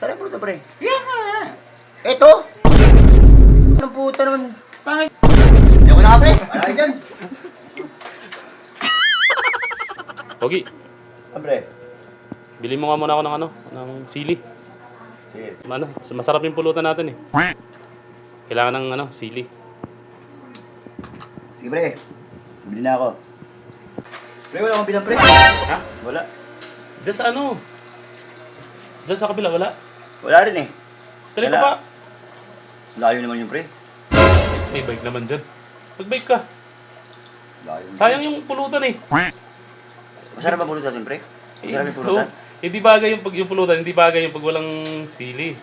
Saan po ito, pre? Yan na. Ito? Anong puta naman? Pangit. Hindi ko na, pre. Wala kayo dyan. Pogi, Pre. bili mo nga muna ako ng sili. Sige. Masarap yung pulutan natin eh. Kailangan ng sili. Sige, pre. Bili na ako. Pre, wala akong bilang, pre. Ha? Wala. Diyan sa Diyan sa kabila, wala. Wala rin eh. Stay Wala. ka pa. Layo naman yung pre. May bike naman dyan. Mag-bike ka. Layo. Sayang yung pulutan eh. Masarap ba pulutan natin, pre? Masarap yung pulutan? Hindi bagay yung pulutan, hindi bagay yung pag walang sili.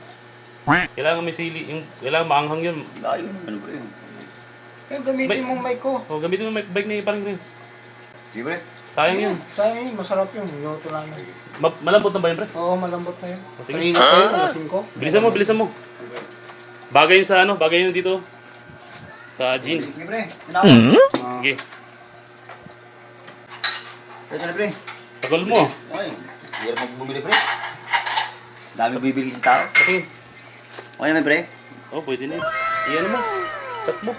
Kailangan may sili, kailangan maanghang yun. Layo naman, pre. Eh, gamitin mong mic ko. O, gamitin mo yung bike ni Paring Prince. Sige, pre. Sayang yun. Sayang yun, masarap yun. Minuto lang yun. Malambot na ba yun, pre? Oo, malambot na yun. O, sige. Palinit kayo, alasin ko. Bilisan mo. Bagay yun sa bagay yun dito. Sa gin. Sige, pre. Tinapos. Sige. Ito na, pre. Tagal mo. Okay. Hirap mo bumili, pre. Dami bibili sa tao. Okay. Okay naman, pre. Oh, pwede na yun. Iyan mo. Cut mo.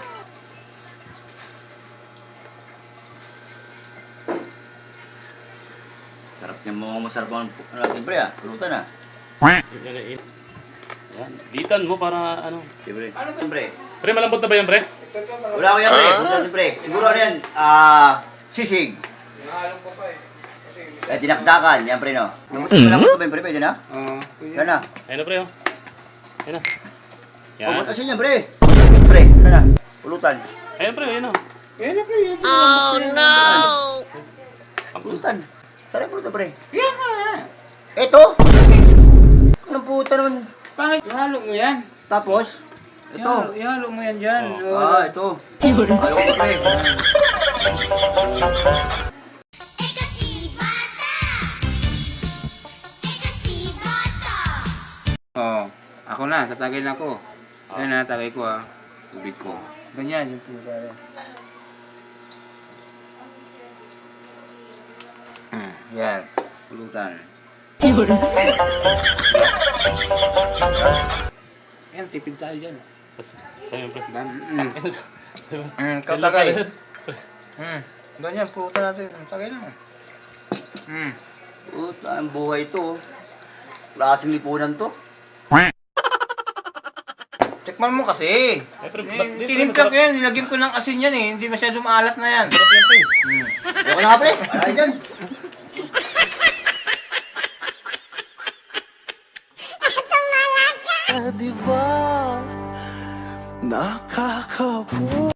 Sarap niya mo masarap ang natin, pre, ah. Pulutan, ah. Yan. Ditan mo para Sige, pre. Ano to, pre? Pre, malambot na ba yan, pre? Wala ko yan, pre. Pulutan natin, pre. Siguro ano yan? Sisig. Nahalong ko pa eh. Eh, tinakdakan. Yan, pre, no? Wala mo ito ba yung pre? Pwede na? Oo. Yan na. Ayun na, pre, oh. Ayun na. Yan. Pagmatasin yan, pre. Pre, yan na. Pulutan. Ayun, pre, ayun na. Yan na, pre. Oh, no! Pulutan. Saan yung pulutan, pre? Yan na. Ito? Anong puta naman? Pangit. Ihalo mo yan. Tapos? Ito. Ihalo mo yan dyan. Oh. Oo. Ito. Ayaw ko, pre. Oo. Ako na, tatagay na ako. Yan na, tagay ko ah. Tubig ko. Ganyan yung pulutan. Yan. Pulutan. Yan, tipid tayo dyan. Ayun, pre. Katagay. Ganyan, pulutan natin. Tagay na. Puta, ang buhay ito. Klaseng lipunan to. Tikman mo kasi. Ay, pre, ba't di, pre, Tinimpla ko masarap? yan, nilagyan ko ng asin yan eh. Hindi masyadong maalat na yan. Masarap yan, pre. Ayaw ko na, pre. Wala kayo dyan. Diba? Nakakapu